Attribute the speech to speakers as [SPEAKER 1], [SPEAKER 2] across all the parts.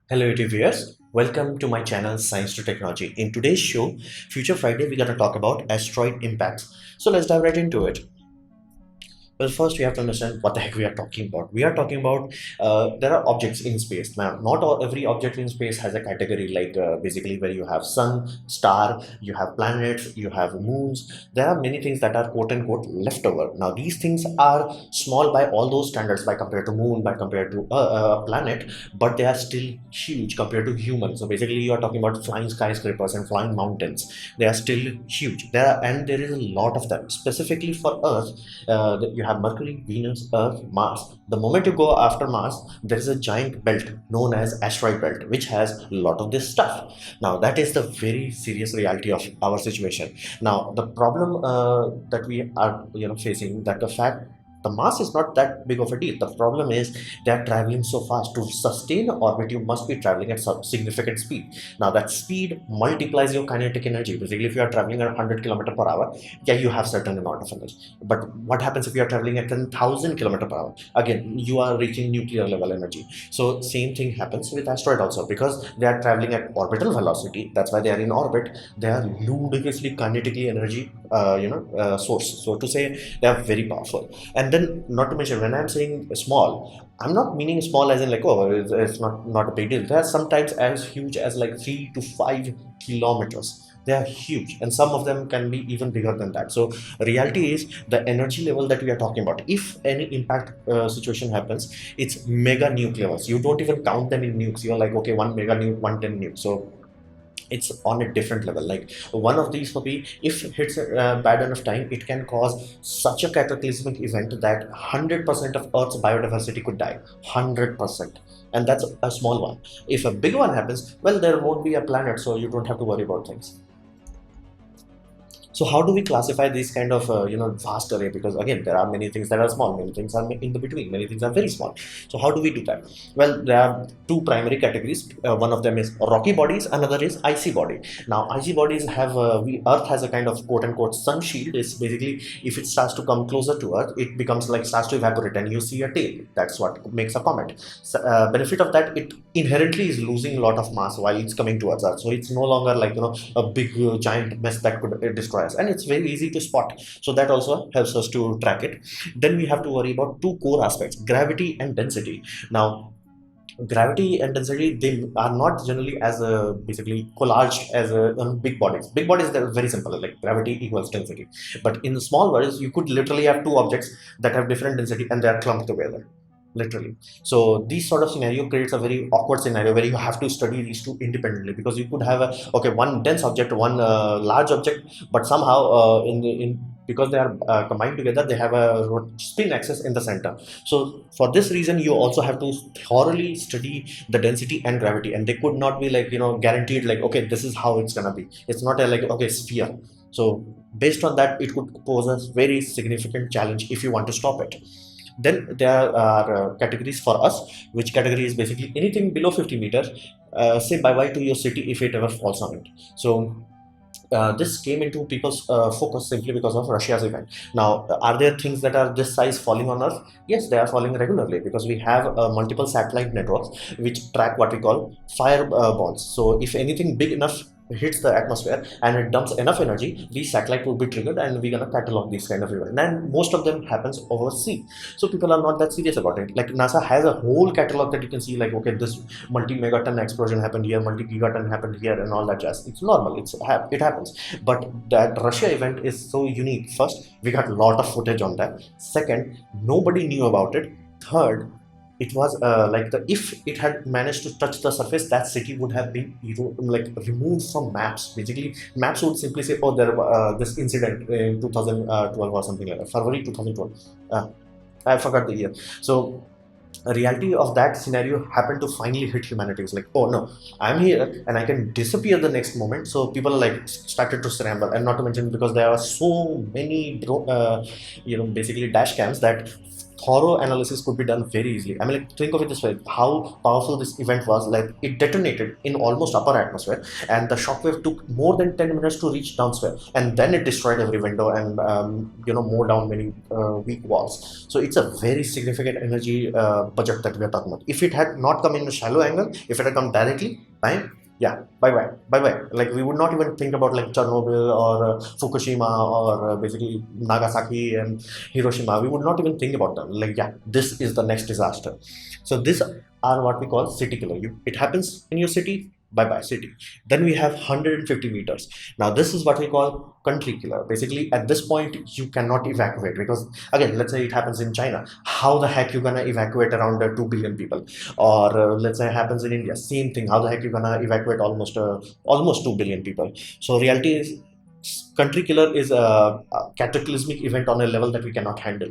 [SPEAKER 1] Hello, YouTube viewers. Welcome to my channel Science to Technology. In today's show, Future Friday, we're going to talk about asteroid impacts. So let's dive right into it. Well, first we have to understand what the heck we are talking about. We are talking about there are objects in space. Now, not every object in space has a category like basically where you have sun, star, you have planets, you have moons. There are many things that are quote unquote leftover. Now, these things are small by all those standards, by compared to moon, by compared to a planet, but they are still huge compared to humans. So basically, you are talking about flying skyscrapers and flying mountains. They are still huge. There is a lot of them. Specifically for Earth, you have Mercury, Venus, Earth, Mars. The moment you go after Mars, there is a giant belt known as asteroid belt, which has a lot of this stuff. Now, that is the very serious reality of our situation. Now, the problem that we are facing, that the fact the mass is not that big of a deal. The problem is they are traveling so fast. To sustain orbit, you must be traveling at some significant speed. Now, that speed multiplies your kinetic energy. Basically, if you are traveling at 100 kilometer per hour, yeah, you have certain amount of energy. But what happens if you are traveling at 10,000 kilometer per hour? Again, you are reaching nuclear level energy. So same thing happens with asteroid also, because they are traveling at orbital velocity. That's why they are in orbit. They are ludicrously kinetically energy source. So to say, they are very powerful. And then, not to mention, when I'm saying small, I'm not meaning small as in like, oh, it's not a big deal. They are sometimes as huge as like 3 to 5 kilometers. They are huge, and some of them can be even bigger than that. So reality is the energy level that we are talking about. If any impact situation happens, it's mega nuke levels. You don't even count them in nukes. You're like, okay, one mega nuke, 110 nuke. So it's on a different level. Like one of these maybe, if it hits a bad enough time, it can cause such a cataclysmic event that 100% of Earth's biodiversity could die. 100%. And that's a small one. If a big one happens, well, there won't be a planet, so you don't have to worry about things. So how do we classify this kind of vast array? Because again, there are many things that are small, many things are in the between, many things are very small. So how do we do that? Well, there are two primary categories. One of them is rocky bodies, another is icy body. Now, icy bodies have Earth has a kind of quote unquote sun shield. It's basically, if it starts to come closer to Earth, it becomes like starts to evaporate, and you see a tail. That's what makes a comet. So, benefit of that, it inherently is losing a lot of mass while it's coming towards Earth. So it's no longer like a big giant mess that could destroy us, and it's very easy to spot. So that also helps us to track it. Then we have to worry about two core aspects: gravity and density. Now, gravity and density, they are not generally as basically collaged as big bodies. Big bodies, they're very simple, like gravity equals density. But in the small bodies, you could literally have two objects that have different density and they are clumped together, literally. So this sort of scenario creates a very awkward scenario where you have to study these two independently, because you could have a, okay, one dense object, one large object, but somehow in because they are combined together, they have a spin axis in the center. So for this reason, you also have to thoroughly study the density and gravity, and they could not be like guaranteed like, okay, this is how it's gonna be. It's not a like, okay, sphere. So based on that, it could pose a very significant challenge if you want to stop it. Then there are categories for us, which category is basically anything below 50 meters. Say bye bye to your city if it ever falls on it. So this came into people's focus simply because of Russia's event. Now, are there things that are this size falling on Earth? Yes, they are falling regularly, because we have multiple satellite networks which track what we call fireballs. So if anything big enough hits the atmosphere and it dumps enough energy, the satellite will be triggered, and we're gonna catalog these kind of events. And most of them happens overseas, so people are not that serious about it. Like NASA has a whole catalog that you can see, like, okay, this multi-megaton explosion happened here, multi-gigaton happened here, and all that jazz. It's normal, it happens. But that Russia event is so unique. First, we got a lot of footage on that. Second, nobody knew about it. Third, it was like the if it had managed to touch the surface, that city would have been like removed from maps. Basically, maps would simply say, oh, there this incident in 2012 or something like that, February 2012. I forgot the year. So reality of that scenario happened to finally hit humanity. It's like, oh no, I'm here and I can disappear the next moment. So people like started to scramble, and not to mention because there are so many basically dash cams that thorough analysis could be done very easily. I mean, like, think of it this way: how powerful this event was. Like, it detonated in almost upper atmosphere, and the shockwave took more than 10 minutes to reach downsphere, and then it destroyed every window and more down many weak walls. So it's a very significant energy budget that we are talking about. If it had not come in a shallow angle, if it had come directly, bang, yeah, bye bye, bye bye. Like, we would not even think about like Chernobyl or Fukushima or basically Nagasaki and Hiroshima. We would not even think about them. Like, yeah, this is the next disaster. So these are what we call city killer. It happens in your city, bye bye city. Then we have 150 meters. Now this is what we call country killer. Basically, at this point, you cannot evacuate, because again, let's say it happens in China. How the heck you gonna evacuate around 2 billion people? Or let's say it happens in India, same thing. How the heck you gonna evacuate almost 2 billion people? So reality is, country killer is a cataclysmic event on a level that we cannot handle.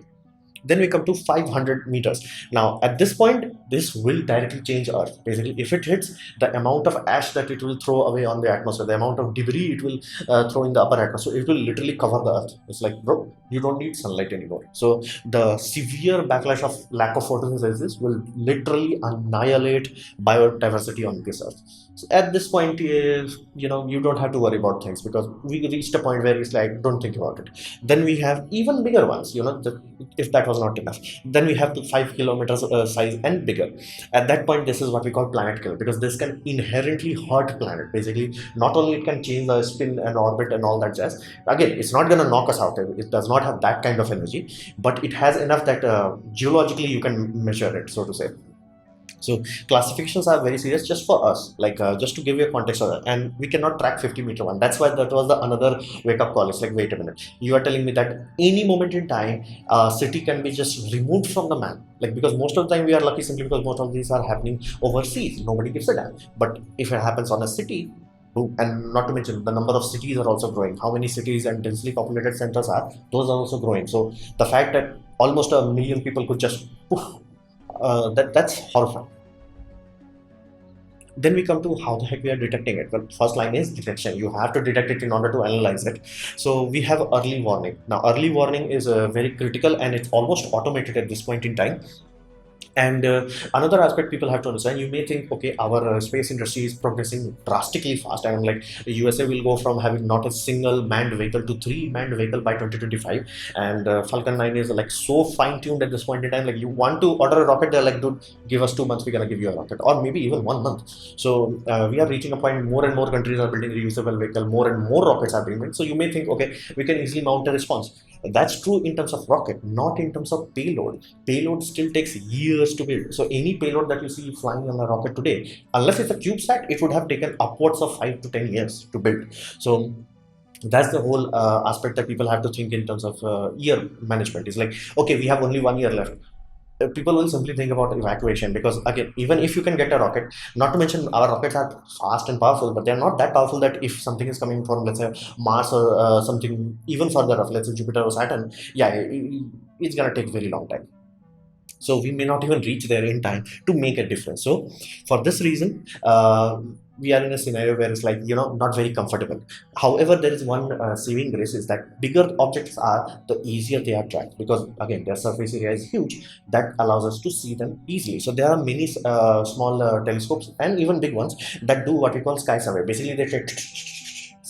[SPEAKER 1] Then we come to 500 meters. Now, at this point, this will directly change Earth. Basically, if it hits, the amount of ash that it will throw away on the atmosphere, the amount of debris it will throw in the upper atmosphere, it will literally cover the Earth. It's like, bro, you don't need sunlight anymore. So the severe backlash of lack of photosynthesis will literally annihilate biodiversity on this Earth. So at this point, you don't have to worry about things, because we reached a point where it's like, don't think about it. Then we have even bigger ones, if that was not enough. Then we have the 5 kilometers size and bigger. At that point, this is what we call planet killer, because this can inherently hurt planet. Basically, not only it can change the spin and orbit and all that jazz. Again, it's not going to knock us out. It does not have that kind of energy, but it has enough that geologically you can measure it, so to say. So classifications are very serious just for us, like just to give you a context of that. And we cannot track 50-meter one. That's why that was the another wake up call. It's like, wait a minute, you are telling me that any moment in time, city can be just removed from the map. Like, because most of the time we are lucky simply because most of these are happening overseas. Nobody gives a damn. But if it happens on a city, and not to mention the number of cities are also growing. How many cities and densely populated centers are, those are also growing. So the fact that almost 1 million people could just poof, that's horrifying. Then we come to how the heck we are detecting it. Well, first line is detection. You have to detect it in order to analyze it. So we have early warning. Now, early warning is very critical, and it's almost automated at this point in time. And another aspect people have to understand, you may think, okay, our space industry is progressing drastically fast. And like, the USA will go from having not a single manned vehicle to 3 manned vehicle by 2025. And Falcon 9 is like so fine-tuned at this point in time. Like, you want to order a rocket, they're like, dude, give us 2 months, we're gonna give you a rocket, or maybe even 1 month. So we are reaching a point, more and more countries are building reusable vehicle, more and more rockets are being built. So you may think, okay, we can easily mount a response. That's true in terms of rocket, not in terms of payload. Payload still takes years to build. So any payload that you see flying on a rocket today, unless it's a CubeSat, it would have taken upwards of 5 to 10 years to build. So that's the whole aspect that people have to think in terms of year management. Is like, okay, we have only 1 year left. People will simply think about evacuation, because again, even if you can get a rocket, not to mention our rockets are fast and powerful, but they're not that powerful that if something is coming from, let's say, Mars or something even further off, let's say Jupiter or Saturn, yeah, it's gonna take very long time. So we may not even reach there in time to make a difference. So for this reason, we are in a scenario where it's like, not very comfortable. However, there is one saving grace, is that bigger objects are, the easier they are tracked, because again, their surface area is huge. That allows us to see them easily. So there are many small telescopes and even big ones that do what we call sky survey. Basically, they take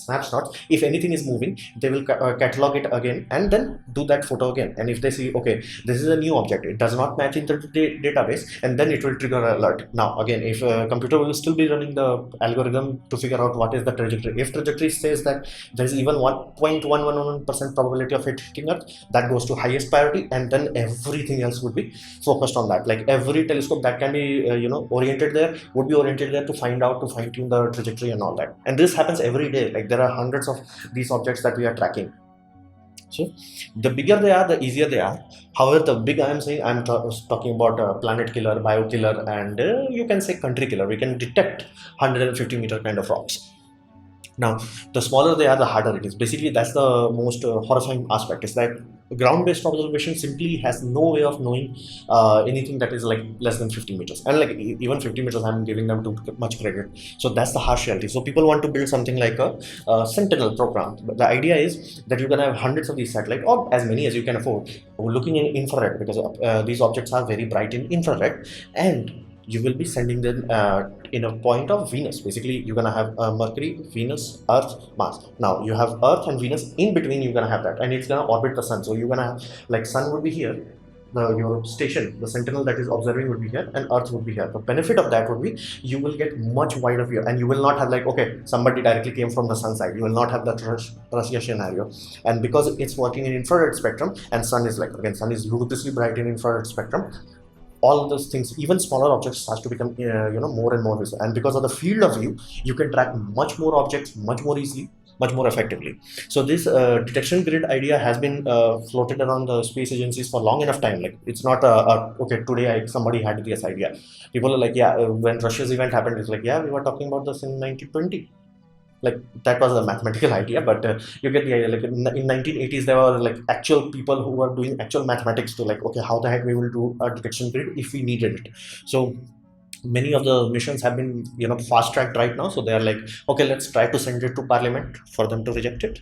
[SPEAKER 1] snapshots. If anything is moving, they will catalog it again and then do that photo again. And if they see, okay, this is a new object, it does not match into the database, and then it will trigger an alert. Now again, if a computer will still be running the algorithm to figure out what is the trajectory. If trajectory says that there's even 1.111% probability of it hitting Earth, that goes to highest priority, and then everything else would be focused on that. Like, every telescope that can be oriented there would be oriented there to find out, to fine tune the trajectory and all that. And this happens every day. Like, there are hundreds of these objects that we are tracking. So the bigger they are, the easier they are. However, the big I am saying, I'm talking about planet killer, bio killer, and you can say country killer. We can detect 150-meter kind of rocks. Now, the smaller they are, the harder it is. Basically, that's the most horrifying aspect. Is that ground-based observation simply has no way of knowing anything that is like less than 50 meters. And like even 50 meters, I'm giving them too much credit. So that's the harsh reality. So people want to build something like a Sentinel program. But the idea is that you can have hundreds of these satellites, or as many as you can afford, looking in infrared, because these objects are very bright in infrared, and you will be sending them in a point of Venus. Basically, you're gonna have Mercury, Venus, Earth, Mars. Now you have Earth and Venus in between. You're gonna have that, and it's gonna orbit the Sun. So you're gonna have like Sun would be here, your station, the Sentinel that is observing would be here, and Earth would be here. The benefit of that would be you will get much wider view, and you will not have like, okay, somebody directly came from the Sun side. You will not have that Russia scenario, and because it's working in infrared spectrum, and Sun is like, again, Sun is ludicrously bright in infrared spectrum. All of those things, even smaller objects, starts to become more and more visible, and because of the field of view, you can track much more objects much more easily, much more effectively. So this detection grid idea has been floated around the space agencies for long enough time. Like, it's not okay, today somebody had this idea. People are like, yeah, when Russia's event happened, it's like, yeah, we were talking about this in 1920. Like, that was a mathematical idea, but you get the idea. Like in 1980s, there were like actual people who were doing actual mathematics to like, okay, how the heck we will do a detection grid if we needed it. So many of the missions have been fast tracked right now. So they are like, okay, let's try to send it to Parliament for them to reject it.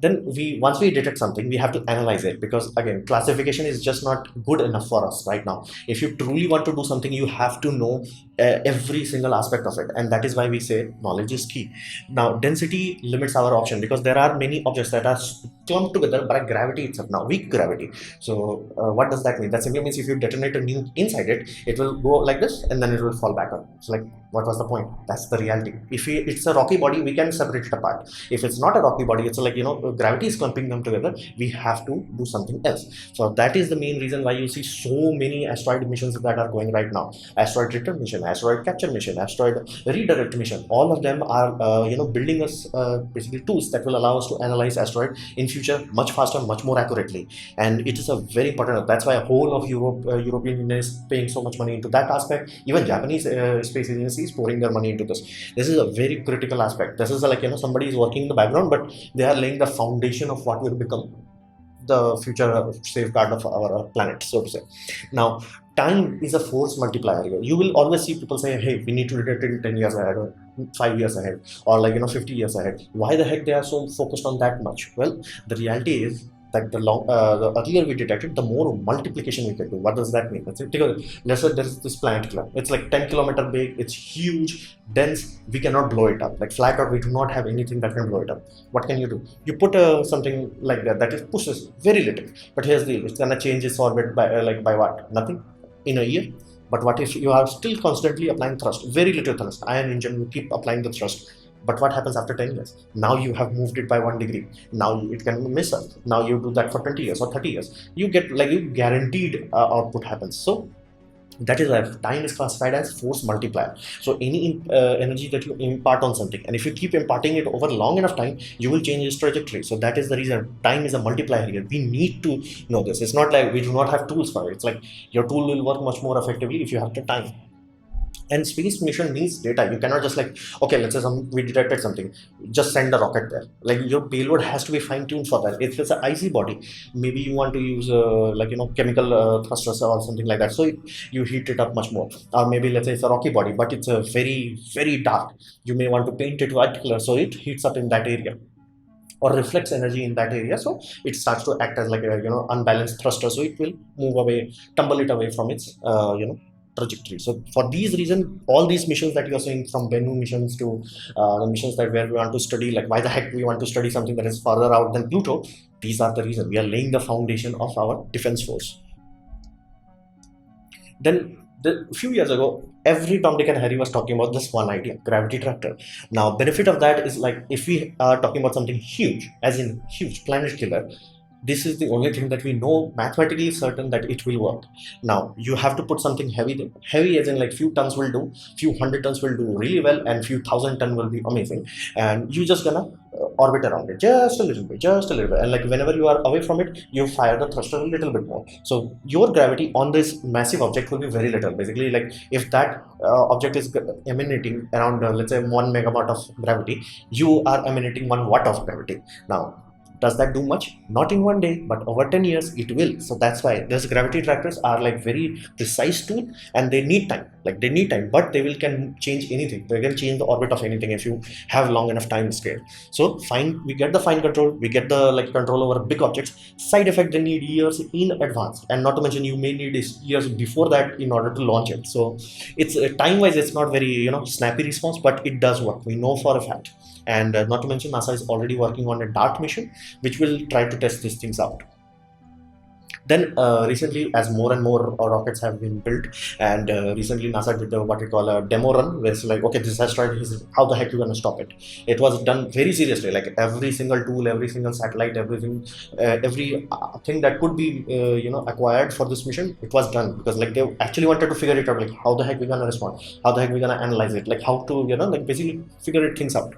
[SPEAKER 1] Then once we detect something, we have to analyze it, because again, classification is just not good enough for us right now. If you truly want to do something, you have to know every single aspect of it, and that is why we say knowledge is key. Now, density limits our option, because there are many objects that are clumped together by gravity itself. Now, weak gravity. So what does that mean? That simply means if you detonate a nuke inside it, it will go like this and then it will fall back up. It's like, what was the point? That's the reality. If it's a rocky body, we can separate it apart. If it's not a rocky body, it's like, gravity is clumping them together, we have to do something else. So that is the main reason why you see so many asteroid missions that are going right now. Asteroid return mission, asteroid capture mission, asteroid redirect mission, all of them are building us basically tools that will allow us to analyze asteroid in future much faster, much more accurately. And it is a very important, that's why a whole of European Union is paying so much money into that aspect. Even Japanese space agency is pouring their money into this. This is a very critical aspect. This is like, somebody is working in the background, but they are laying the foundation of what will become the future safeguard of our planet, so to say. Now, time is a force multiplier here. You will always see people say, hey, we need to detect it in 10 years ahead, or 5 years ahead, or like 50 years ahead. Why the heck they are so focused on that much? Well, the reality is that the earlier we detected, the more multiplication we can do. What does that mean? Let's say there is this planet killer. It's like 10-kilometer big. It's huge, dense. We cannot blow it up. Like flat out, we do not have anything that can blow it up. What can you do? You put something like that is pushes very little. But here's the deal. It's gonna change its orbit by what? Nothing in a year. But what if you are still constantly applying thrust? Very little thrust. Iron engine, you keep applying the thrust. But what happens after 10 years? Now you have moved it by 1 degree. Now it can miss Earth. Now you do that for 20 years or 30 years. You get like you guaranteed output happens. So that is why time is classified as force multiplier. So any energy that you impart on something, and if you keep imparting it over long enough time, you will change its trajectory. So that is the reason time is a multiplier here. We need to know this. It's not like we do not have tools for it. It's like your tool will work much more effectively if you have the time. And space mission needs data. You cannot just like, okay, let's say we detected something, just send a rocket there. Like your payload has to be fine-tuned for that. If it's an icy body, maybe you want to use chemical thrusters or something like that. So you heat it up much more. Or maybe let's say it's a rocky body, but it's a very, very dark. You may want to paint it white color so it heats up in that area, or reflects energy in that area, so it starts to act as like a unbalanced thruster, so it will move away, tumble it away from its trajectory. So for these reasons, all these missions that you're seeing, from Bennu missions to the missions that where we want to study, like why the heck we want to study something that is farther out than Pluto, these are the reason we are laying the foundation of our defense force. Then a few years ago, every Tom, Dick and Harry was talking about this one idea, gravity tractor. Now, benefit of that is like, if we are talking about something huge, as in huge planet killer, this is the only thing that we know mathematically certain that it will work. Now, you have to put something heavy there. Heavy as in like few tons will do, few hundred tons will do really well, and few thousand ton will be amazing. And you just gonna orbit around it, just a little bit, just a little bit. And like whenever you are away from it, you fire the thruster a little bit more. So your gravity on this massive object will be very little. Basically, like if that object is emanating around, let's say 1 megawatt of gravity, you are emanating 1 watt of gravity. Now, does that do much? Not in one day, but over 10 years it will. So that's why those gravity trackers are like very precise tool, and they need time. Like they need time, but they can change anything. They can change the orbit of anything if you have long enough time scale. So we get the fine control, we get the like control over big objects. Side effect, they need years in advance, and not to mention you may need years before that in order to launch it. So it's time wise, it's not very snappy response, but it does work. We know for a fact. And not to mention, NASA is already working on a DART mission which will try to test these things out. Then recently, as more and more rockets have been built, and recently NASA did what we call a demo run, where it's like, okay, this has tried, how the heck you gonna stop it? It was done very seriously, like every single tool, every single satellite, every thing that could be acquired for this mission, it was done, because like they actually wanted to figure it out, like how the heck we gonna respond, how the heck we gonna analyze it, like how to like basically figure it things out.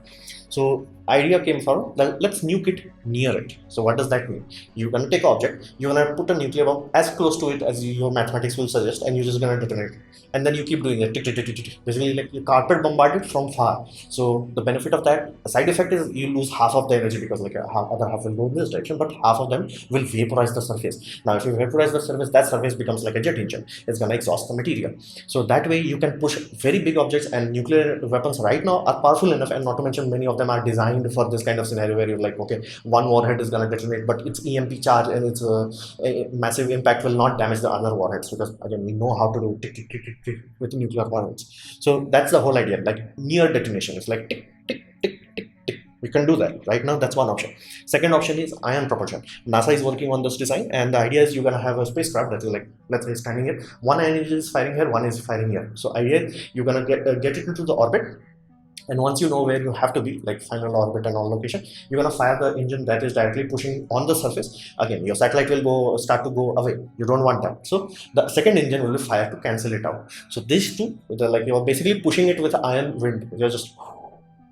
[SPEAKER 1] So idea came from that, let's nuke it near it. So what does that mean? You're gonna take an object, you're gonna put a nuclear bomb as close to it as your mathematics will suggest, and you're just gonna detonate it. And then you keep doing it, basically like you carpet bombard it from far. So the benefit of that, side effect is you lose half of the energy, because like other half will go in this direction, but half of them will vaporize the surface. Now if you vaporize the surface, that surface becomes like a jet engine. It's gonna exhaust the material. So that way you can push very big objects, and nuclear weapons right now are powerful enough, and not to mention many of them are designed for this kind of scenario where you're like, okay, one warhead is going to detonate, but its EMP charge and its a massive impact will not damage the other warheads, because again we know how to do tick, tick, tick, tick, tick with nuclear warheads. So that's the whole idea, like near detonation. It's like tick, tick, tick, tick, tick. We can do that right now. That's one option. Second option is ion propulsion. NASA is working on this design, and the idea is you're gonna have a spacecraft that is like, let's say, standing here. One engine is firing here, one is firing here. So idea is you're gonna get it into the orbit. And once you know where you have to be, like final orbit and all location, you're gonna fire the engine that is directly pushing on the surface. Again, your satellite will start to go away. You don't want that. So the second engine will be fired to cancel it out. So these two, like you're basically pushing it with ion wind. You're just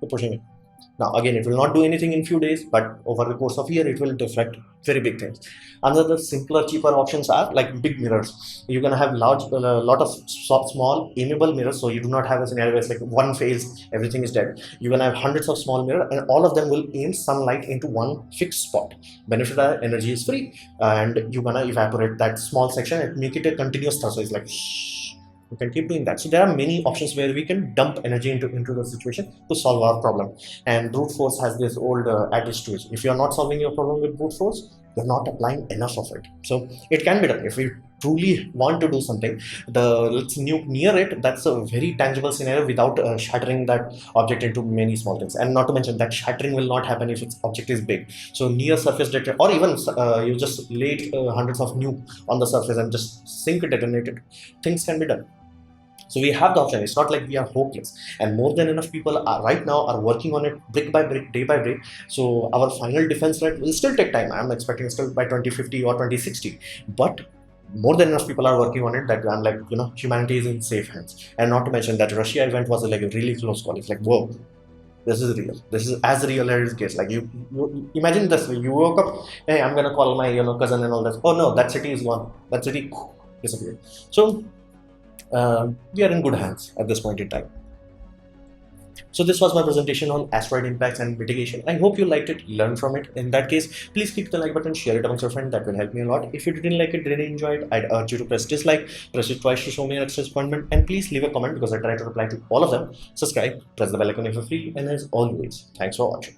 [SPEAKER 1] pushing it. Now again, it will not do anything in few days, but over the course of a year, it will deflect very big things. Another simpler, cheaper options are like big mirrors. You're gonna have lot of small aimable mirrors, so you do not have a scenario where it's like one phase, everything is dead. You're gonna have hundreds of small mirrors, and all of them will aim sunlight into one fixed spot. Benefit that energy is free, and you're gonna evaporate that small section and make it a continuous thrust. So it's like you can keep doing that. So there are many options where we can dump energy into the situation to solve our problem. And brute force has this old adage to it. If you're not solving your problem with brute force, you're not applying enough of it. So it can be done. If we truly want to do something, let's nuke near it, that's a very tangible scenario without shattering that object into many small things. And not to mention that shattering will not happen if its object is big. So near surface detonate, or even you just lay hundreds of nuke on the surface and just sink it, detonate it. Things can be done. So we have the option. It's not like we are hopeless, and more than enough people are right now are working on it brick by brick, day by day. So our final defense rate will still take time. I'm expecting still by 2050 or 2060, but more than enough people are working on it that I'm like, humanity is in safe hands. And not to mention that Russia event was like a really close call. It's like, whoa, this is real. This is as real as it gets. Like you imagine this: you woke up, hey, I'm gonna call my cousin and all that. Oh no, that city is gone. That city disappeared. So we are in good hands at this point in time. So this was my presentation on asteroid impacts and mitigation. I hope you liked it, learned from it. In that case, please click the like button, share it amongst your friends. That will help me a lot. If you didn't like it, didn't enjoy it, I'd urge you to press dislike, press it twice to show me your extra disappointment, and please leave a comment because I try to reply to all of them. Subscribe, press the bell icon if you're free, and as always, thanks for watching.